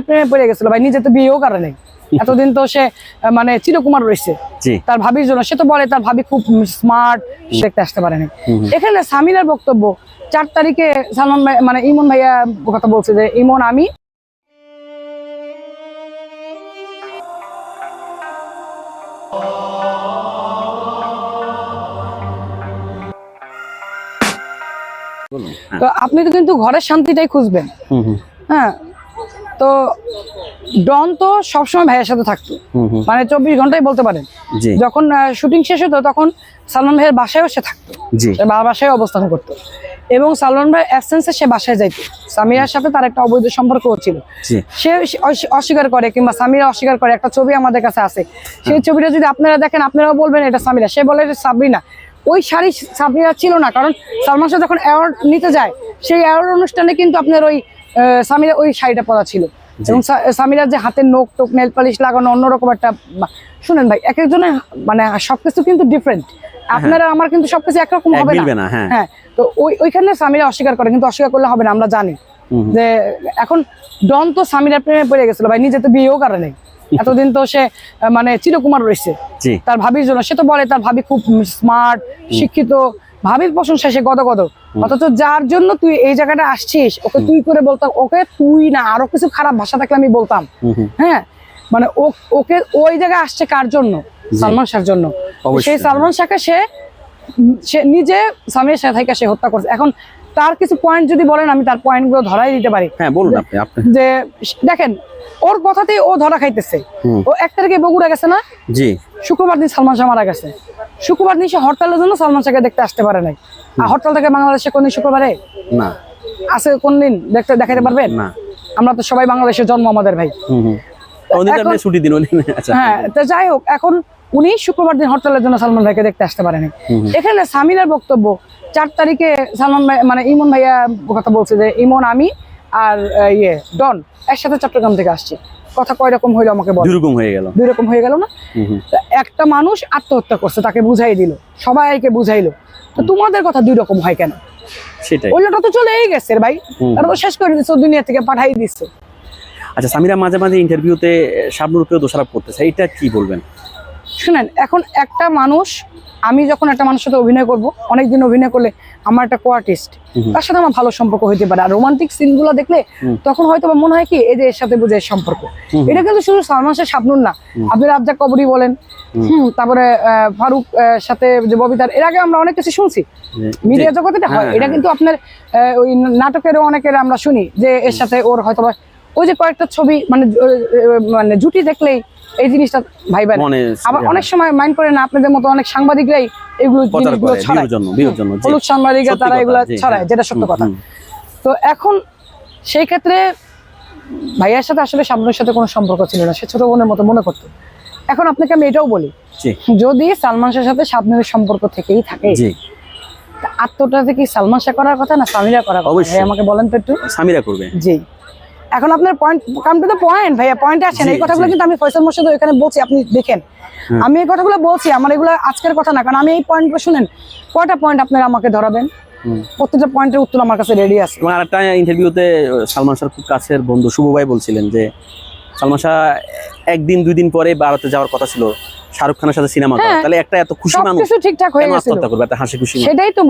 প্রেমে পড়ে গেছিল ভাই, নিজে তো বিয়েও করে নাই এতদিন, তো সে মানে চিরকুমার রয়েছে তার ভাবির জন্য। সে তো বলে তার ভাবি খুব স্মার্ট, দেখতে আসতে পারেনি। এখানে সামিরার বক্তব্য 4 তারিখে সালমান ভাই মানে ইমন ভাইয়া কথা বলছে যে ইমন আমি তো আপনি তো কিন্তু ঘরের শান্তিটাই খুঁজবেন। হ্যাঁ, তো ডন তো সবসময় ভাইয়ের সাথে থাকতো, মানে 24 ঘন্টাই বলতে পারেন। যখন শুটিং শেষ হতো তখন সালমান ভাইয়ের বাসায়ও সে থাকতো, বাসায় অবস্থান করতো, এবং সালমান ভাইয়ের অ্যাবসেন্সে সে বাসায় যাইতো। সামিরার সাথে তার একটা অবৈধ সম্পর্ক ছিল, সে অস্বীকার করে কিংবা সামিরা অস্বীকার করে। একটা ছবি আমাদের কাছে আছে, সেই ছবিটা যদি আপনারা দেখেন আপনারাও বলবেন এটা সামিরা, সে বলে এটা সাবরিনা। ওই শাড়ি সামিরা ছিল না, কারণ সালমান শাহ যখন অ্যাওয়ার্ড নিতে যায় সেই অ্যাওয়ার্ড অনুষ্ঠানে কিন্তু আপনার ওই সামিরা ওই শাড়িটা পরা ছিল, এবং সামিরার যে হাতের নোক টোক নেল পালিশ লাগানো অন্যরকম একটা। শুনেন ভাই, এক একজনের মানে সবকিছু কিন্তু ডিফারেন্ট, আপনারা আমার কিন্তু সবকিছু একরকম হবে না। হ্যাঁ, তো ওইখানে সামিরা অস্বীকার করে, কিন্তু অস্বীকার করলে হবে না, আমরা জানি যে এখন ডন তো সামিরার প্রেমে পড়ে গেছিল ভাই, নিজে তো বিয়েও করে নাই এতদিন, তো সে মানে চিরকুমার রয়েছে তার ভাবির জন্য। সে তো বলে তার ভাবি খুব স্মার্ট, শিক্ষিত, ভাবির প্রশংসা সে গদগদ। অথচ যার জন্য তুই এই জায়গাটা আসছিস, ওকে তুই করে বলতাম, ওকে তুই না আরো কিছু খারাপ ভাষা থাকলে আমি বলতাম। হ্যাঁ, মানে ওকে ওই জায়গায় আসছে কার জন্য? সালমান শাহর জন্য। সেই সালমান শাহকে সে নিজে সামিরের সাথে থেকে সে হত্যা করছে। এখন তার কিছু পয়েন্ট যদি বলেন, আমি তার পয়েন্ট গুলো ধরাই দিতে পারি। হ্যাঁ, বলুন আপনি। যে দেখেন, ওর কথাতেই ও ধরা খাইতেছে। ও 1 তারিখে বগুড়া গেছে না? জি। শুক্রবার দিন সালমান শাহ মারা গেছে। শুক্রবার দিন সে হরতালের জন্য সালমান শাহকে দেখতে আসতে পারে নাই। আর হরতাল থেকে বাংলাদেশে কোনদিন শুক্রবারে না আছে? কোনদিন দেখাতে পারবেন? না। আমরা তো সবাই বাংলাদেশে জন্ম আমাদের ভাই। হ্যাঁ, তো যাই হোক, এখন উনি শুক্রবার দিন হরতালের জন্য সালমান ভাইকে দেখতে আসতে পারেনি। এখানে সামিরার বক্তব্য 4 তারিখে সালমান ভাই মানে ইমন ভাইয়া কথা বলছে যে ইমন আমি আর ডন একসাথে চট্টগ্রাম থেকে আসছে। কথা কয় রকম হইলো আমাকে বল। 2 রকম হয়ে গেল। 2 রকম হয়ে গেল না? একটা মানুষ আত্মহত্যা করছে, তাকে বুঝাই দিল, সবাইকে বুঝাইলো, তো তোমাদের কথা 2 রকম হয় কেন? সেটাই, ওইটা তো চলেই গেছে ভাই, তারা তো শেষ করে দিচ্ছে, দুনিয়া থেকে পাঠাই দিচ্ছে। আচ্ছা, সামিরা মাঝে মাঝে ইন্টারভিউতে শাবনূরকেও দোষারোপ করতেছে, এটা কি বলবেন? শুনেন, এখন একটা মানুষ, আমি যখন একটা মানুষের সাথে অভিনয় করব, অনেকদিন অভিনয় করলে আমার একটা কোয়ার্টিস্ট, তার সাথে আমার ভালো সম্পর্ক হইতে পারে। আর রোমান্টিক সিনগুলো দেখলে তখন হয়তো মনে হয় কি এই যে এর সাথে বুঝে সম্পর্ক। এটা কিন্তু শুধু সালমান শাহ শাবনূর না, আপনি রাজ্জাক কবরী বলেন, তারপরে ফারুক সাথে যে ববিতার, এর আগে আমরা অনেক কিছু শুনছি মিডিয়া জগতে হয়। এটা কিন্তু আপনার ওই নাটকেরও অনেকের আমরা শুনি যে এর সাথে ওর হয়তো ওই যে কয়েকটা ছবি মানে জুটি দেখলেই এই জিনিসটা ভাই ভাই। আবার অনেক সময় মাইন্ড করে না আপনাদের মতো অনেক সাংবাদিকরাই এগুলো জিনিসগুলো ছড়ায়, হলুদ সাংবাদিকরা তারা এগুলো ছড়ায়, যেটা সত্য কথা। তো এখন সেই ক্ষেত্রে ভাইয়ার সাথে আসলে শাবনূরের সাথে কোনো সম্পর্ক ছিল না, সে ছোট বোনের মতো মনে করতো। এখন আপনাকে আমি এটাও বলি, যদি সালমান শাহের সাথে শাবনূরের সম্পর্ক থেকেই থাকে, আত্মটা কি সালমান শাহ করার কথা না সামিরা করার কথা? ভাই আমাকে বলেন তো একটু। সামিরা করবে। জি। এখন আপনার point, come to the point ভাইয়া, পয়েন্টে আসেন। এই কথাগুলো কিন্তু আমি ফয়সাল মোর্শেদ এখানে বলছি, আপনি দেখেন আমি এই কথাগুলো বলছি, আমার এগুলো আজকের কথা না, কারণ আমি এই পয়েন্টগুলো শুনেন, কয়টা পয়েন্ট আপনারা আমাকে ধরাবেন, প্রত্যেকটা পয়েন্টের উত্তর আমার কাছে রেডি আছে। এবং আরেকটা ইন্টারভিউতে সালমান শাহর খুব কাছের বন্ধু শুভ ভাই বলছিলেন যে সালমান শাহ 1 দিন 2 দিন পরে ভারতে যাওয়ার কথা ছিল শাহরুখ খানের সাথে সিনেমা করা, তাহলে একটা এত খুশি মানুষ কিছু ঠিকঠাক হয়ে গেছিল, একটা হাসি খুশি, সেটাই তো।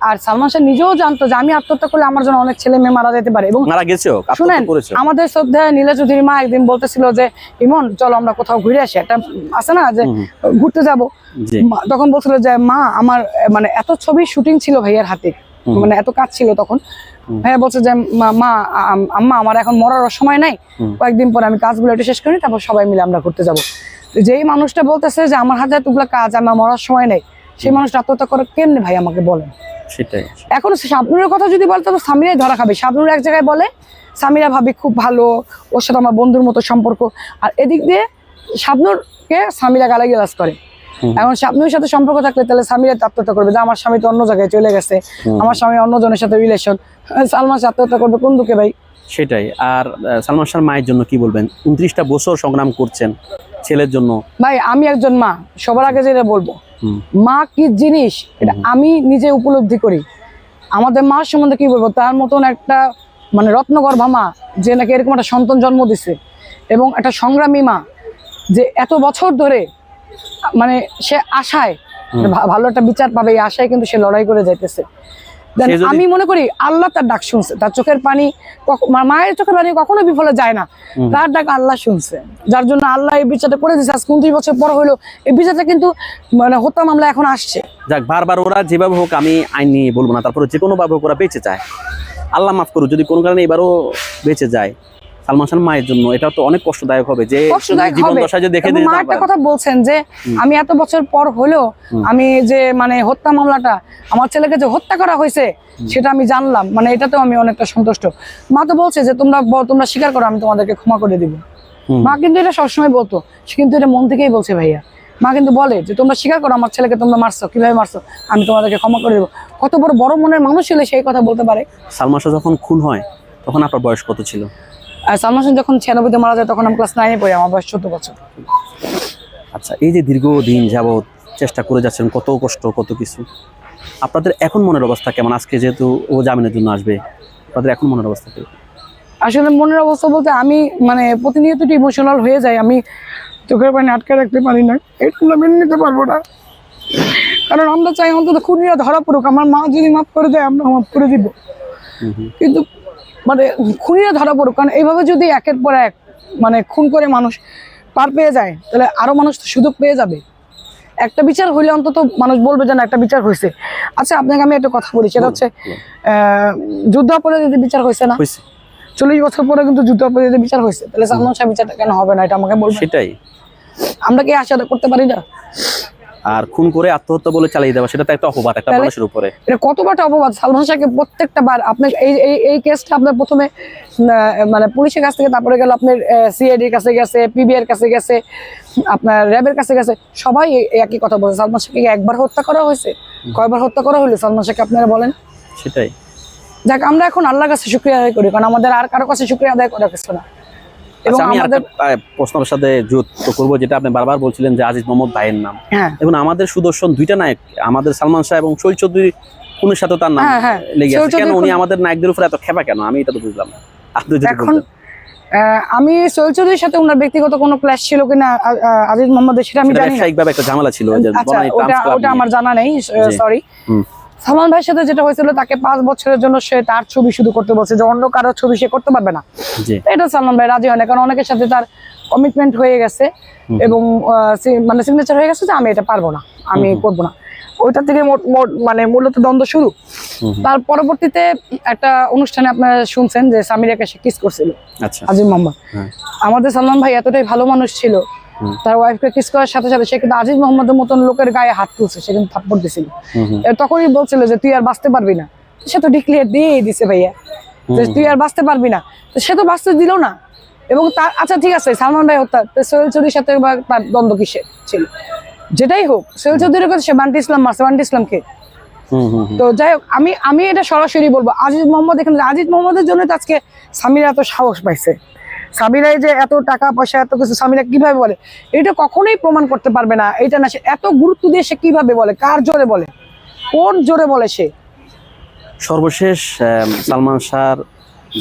আর সালমান শাহ নিজেও জানতো যে আমি আত্মহত্যা করলে আমার জন্য অনেক ছেলে মেয়ে মারা যেতে পারে, এবং মারা গেছে। শুনেন, আমাদের শ্রদ্ধেয় নীলা চৌধুরী মা একদিন বলতেছিল যে ইমন চলো আমরা কোথাও ঘুরে আসি, একটা আছে না যে ঘুরতে যাব, তখন বলছিল যে মা আমার মানে এত ছবি শুটিং ছিল ভাইয়ার হাতে, মানে এত কাজ ছিল তখন। ভাইয়া বলছে যে মা আম্মা আমার এখন মরার সময় নাই, কয়েকদিন পরে আমি কাজগুলো একটু শেষ করি, তারপর সবাই মিলে আমরা ঘুরতে যাবো। যেই মানুষটা বলতেছে যে আমার হাতে এতগুলো কাজ, আমার মরার সময় নেই, সেই মানুষটা আত্মহত্যা করে কেমনে ভাই আমাকে বলেন? সেটাই। এখন শাবনূরের কথা যদি বলতো তো সামিরাই ধরা খাবে। শাবনূর এক জায়গায় বলে সামিরা ভাবি খুব ভালো, ওর সাথে আমার বন্ধুর মতো সম্পর্ক, আর এদিক দিয়ে শাবনূরকে সামিরা গালাগালাজ করে। এখন শাবনূরের সাথে সম্পর্ক থাকলে তাহলে সামিরা আত্মহত্যা করবে যে আমার স্বামী তো অন্য জায়গায় চলে গেছে, আমার স্বামী অন্যজনের সাথে রিলেশন, সালমান শাহ আত্মহত্যা করবে কোন দুঃখে ভাই? সেটাই। আর সালমান শাহর মায়ের জন্য কি বলবেন? 29টা বছর সংগ্রাম করছেন ছেলের জন্য। ভাই আমি একজন মা, সবার আগে যেটা বলবো, মা কি জিনিস এটা আমি নিজে উপলব্ধি করি। আমাদের মার সম্বন্ধে কি বলবো, তার মতন একটা মানে রত্নগর্ভা মা, যে নাকি এরকম একটা সন্তান জন্ম দিছে, এবং একটা সংগ্রামী মা, যে এত বছর ধরে মানে সে আশায় ভালো একটা বিচার পাবে, এই আশায় কিন্তু সে লড়াই করে যাইতেছে। আমি মনে করি আল্লাহ তার ডাক শুনছে, তার চোখের পানি, মায়ের চোখের পানি কখনো বিফলে যায় না, তার ডাক আল্লাহ শুনছে, যার জন্য আল্লাহ এই বিচারটা করে দিচ্ছে। আজ 29 বছর পর হইলো এই বিচারটা কিন্তু মানে হত্যা মামলা এখন আসছে। যাক, বারবার ওরা যেভাবে হোক, আমি আইন নিয়ে বলবো না, তারপরে যে কোনো ভাবে হোক ওরা বেঁচে যায়, আল্লাহ মাফ করুক। যদি কোনো কারণে এবারও বেঁচে যায় সালমান শাহ মায়ের জন্য এটা তো অনেক কষ্টদায়ক হবে, যে জীবন দশা যে দেখে মা একটা কথা বলছেন যে আমি এত বছর পর হলেও আমি যে মানে হত্যা মামলাটা আমার ছেলেকে যে হত্যা করা হয়েছে সেটা আমি জানলাম, মানে এটাতেও আমি অনেকটা সন্তুষ্ট। মা তো বলছে যে তোমরা স্বীকার করো, আমি তোমাদেরকে ক্ষমা করে দিব। মা কিন্তু এটা সবসময় বলতো, সে কিন্তু এটা মন থেকেই বলছে ভাইয়া। মা কিন্তু বলে যে তোমরা স্বীকার করো আমার ছেলেকে তোমরা মারছো, কিভাবে মারছো, আমি তোমাদেরকে ক্ষমা করে দেবো। কত বড় বড় মনের মানুষ হলে সেই কথা বলতে পারে। সালমান শাহ যখন খুন হয় তখন আপনার বয়স কত ছিল? আর সালমান শাহ যখন 96-তে মারা যায় তখন আমি ক্লাস 9-এ পড়ি, আমার বয়স 14 বছর। আচ্ছা, এই যে দীর্ঘদিন যাবৎ চেষ্টা করে যাচ্ছেন, কত কষ্ট, কত কিছু, আপনাদের এখন মনের অবস্থা কেমন? আজকে যেহেতু ও জামিনের জন্য আসবে, আপনাদের এখন মনের অবস্থা কি? আসলে মনের অবস্থা বলতে আমি মানে প্রতিনিয়ত ইমোশনাল হয়ে যাই, আমি চোখের পানি আটকে রাখতে পারি না, এটা আমরা মেনে নিতে পারবো না। কারণ আমরা চাই অন্তত খুনিরা ধরা পড়ুক, আমার মা যদি মাফ করে দেয় আমরা মাফ করে দিব, কিন্তু মানে খুনিরা ধরা পড়ুক। কারণ এইভাবে যদি একের পর এক মানে খুন করে মানুষ পার পেয়ে যায়, তাহলে আরো মানুষ সুযোগ পেয়ে যাবে। একটা বিচার হইলে অন্তত মানুষ বলবে যে না একটা বিচার হয়েছে। আচ্ছা, আপনাকে আমি একটা কথা বলি, সেটা হচ্ছে যুদ্ধাপরাধীদের বিচার হয়েছে না? 40 বছর পরে কিন্তু যুদ্ধাপরাধীদের বিচার হয়েছে, তাহলে সালমান শাহ বিচারটা কেন হবে না? এটা আমাকে বলবেন। সেটাই আমরা কি আশা করতে পারি না? আর খুন করে আত্মহত্যা বলে চালিয়ে দেওয়া, সেটা তো একটা অপবাদ একটা মানুষের উপরে। এটা কত বড় অপবাদ! সালমান শাহকে প্রত্যেকটা বার আপনার এই কেসটা আপনার প্রথমে মানে পুলিশের কাছ থেকে, তারপরে গেল আপনার সিআইডির কাছে গেছে, পিবিআর কাছে গেছে, আপনার র্যাবের কাছে গেছে, সবাই একই কথা বলছে। সালমান শাহকে একবার হত্যা করা হয়েছে? কয়বার হত্যা করা হলো সালমান শাহকে আপনারা বলেন? সেটাই। যাক, আমরা এখন আল্লাহর কাছে শুকরিয়া আদায় করি, কারণ আমাদের আর কারো কাছে শুকরিয়া আদায় করা কিছু না। এবং আমি আমাদের প্রশ্নের সাথে যুক্ত করবো, যেটা আপনি বারবার বলছিলেন যে আজিজ মোহাম্মদ ভাইয়ের নাম, হ্যাঁ, এবং আমাদের সুদর্শন দুইটা নায়ক, আমাদের সালমান শাহ এবং শহীদ চৌধুরী, খুনের সাথে তার নাম লেগে আছে কেন? উনি আমাদের নায়কদের উপরে এত খেপা কেন? আমি এটা তো বুঝলাম না। আপনি যদি এখন আমি শহীদ চৌধুরীর সাথে ওনার ব্যক্তিগত কোনো ক্লাশ ছিল কিনা আজিজ মোহাম্মদের, সেটা আমি জানি না। ব্যবসায়িকভাবে একটা ঝামেলা ছিল, আচ্ছা, ওটা আমার জানা নেই, সরি। সালমান ভাইয়ের সাথে যেটা হয়েছিল, তাকে 5 বছরের জন্য সে তার ছবি শুধু করতে বলছে, যে অন্য কারো ছবি সে করতে পারবে না। এটা সালমান ভাই রাজি হয় না, কারণ অনেকের সাথে তার কমিটমেন্ট হয়ে গেছে এবং মানে সিগনেচার হয়ে গেছে যে আমি এটা পারবো না, আমি করবো না। ওইটা থেকে মানে মূলত দ্বন্দ্ব শুরু। তার পরবর্তীতে একটা অনুষ্ঠানে আপনারা শুনছেন যে সামিরাকে সে কিস করছিল আজিজ মোহাম্মদ। আমাদের সালমান ভাই এতটাই ভালো মানুষ ছিল, তার ওয়াইফকে কিস করার সাথে সাথে সে কিন্তু আজিজ মোহাম্মদের মতন লোকের গায়ে হাত তুলছে, সে কিন্তু থাপ্পড় দিছিল। তখনই বলছিল যে তুই আর বাঁচতে পারবি না, সে তো ডিক্লেয়ার দিয়ে দিছে ভাইয়া যে তুই আর বাঁচতে পারবি না, সে তো বাঁচতে দিল না। এবং তার আচ্ছা ঠিক আছে, সালমান ভাই হত্যা, সোহেল চৌধুরীর সাথে তার দ্বন্দ্ব কিসে ছিল? যেটাই হোক, সোহেল চৌধুরীর কথা সে বান্টি ইসলাম মারছে, বান্টি ইসলামকে। তো যাই হোক, আমি এটা সরাসরি বলবো, আজিজ মোহাম্মদ, এখানে আজিজ মোহাম্মদের জন্য তো আজকে সামিরা এত সাহস পাইছে। সামিরাই যে এত টাকা পয়সা এত কিছু সামিরা কিভাবে বলে, এটা কখনোই প্রমাণ করতে পারবে না। এটা না, সে এত গুরুত্ব দিয়ে সে কিভাবে বলে, কার জোরে বলে, কোন জোরে বলে সে? সর্বশেষ সালমান শাহর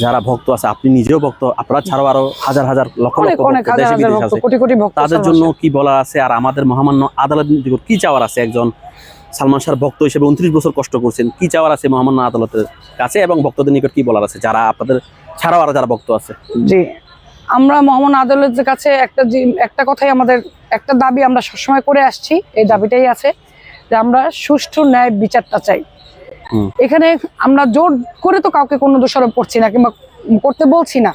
যারা ভক্ত আছে, আপনি নিজেও ভক্ত, আপনারা ছাড়াও আরো হাজার হাজার লক্ষ লক্ষ কোটি কোটি ভক্ত, তাদের জন্য কি বলার আছে? আর আমাদের মহামান্য আদালত কি চাওয়ার আছে? একজন সালমান শাহর ভক্ত হিসেবে 29 বছর কষ্ট করছেন, কি চাওয়ার আছে মহামান্য আদালতের কাছে, এবং ভক্তদের নিকট কি বলার আছে যারা আপনাদের ছাড়াও আরো যারা ভক্ত আছে? জি, আমরা মহামান্য আদালতের কাছে একটা কথাই, আমাদের একটা দাবি আমরা সবসময় করে আসছি, এই দাবিটাই আছে যে আমরা সুষ্ঠু ন্যায় বিচারটা চাই। এখানে আমরা জোর করে তো কাউকে কোনো দোষারোপ করছি না কিংবা করতে বলছি না,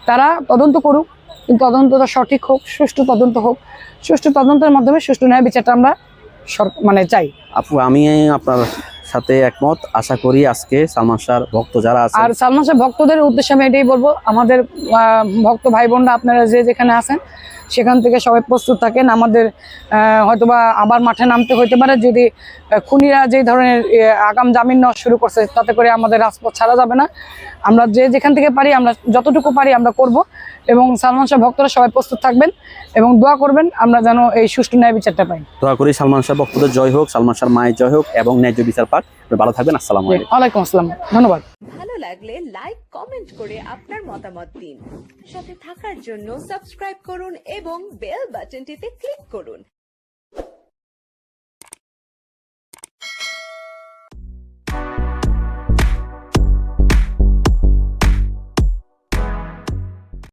তারা তদন্ত করুক, কিন্তু তদন্তটা সঠিক হোক, সুষ্ঠু তদন্ত হোক, সুষ্ঠু তদন্তের মাধ্যমে সুষ্ঠু ন্যায় বিচারটা আমরা মানে চাই। আপু, আমি আপনার সাথে একমত। আশা করি আজকে সালমান শাহর ভক্ত যারা আছে, আর সালমান শাহ ভক্তদের উদ্দেশ্যে আমি এটাই বলবো, আমাদের ভক্ত ভাই বোনরা আপনারা যে যেখানে আছেন সেখান থেকে সবাই প্রস্তুত থাকেন। আমাদের হয়তোবা আবার মাঠে নামতে হইতে পারে, যদি খুনিরা যে ধরনের আগাম জামিন নেওয়া শুরু করছে, তাতে করে আমাদের রাজপথ ছাড়া যাবে না। আমরা যে যেখান থেকে পারি, আমরা যতটুকু পারি আমরা করব। এবং সালমান শাহ ভক্তরা সবাই প্রস্তুত থাকবেন এবং দোয়া করবেন আমরা যেন এই সুষ্ঠু ন্যায় বিচারটা পাই। দোয়া করি সালমান শাহ ভক্তদের জয় হোক, সালমান শাহর মায়ের জয় হোক এবং ন্যায্য বিচার পাক। ধন্যবাদ। ভালো থাকবেন। আসসালামু আলাইকুম। ওয়ালাইকুম আসসালাম, ধন্যবাদ। ভালো লাগলে লাইক কমেন্ট করে আপনার মতামত দিন। সাথে থাকার জন্য সাবস্ক্রাইব করুন এবং বেল বাটনটিতে ক্লিক করুন।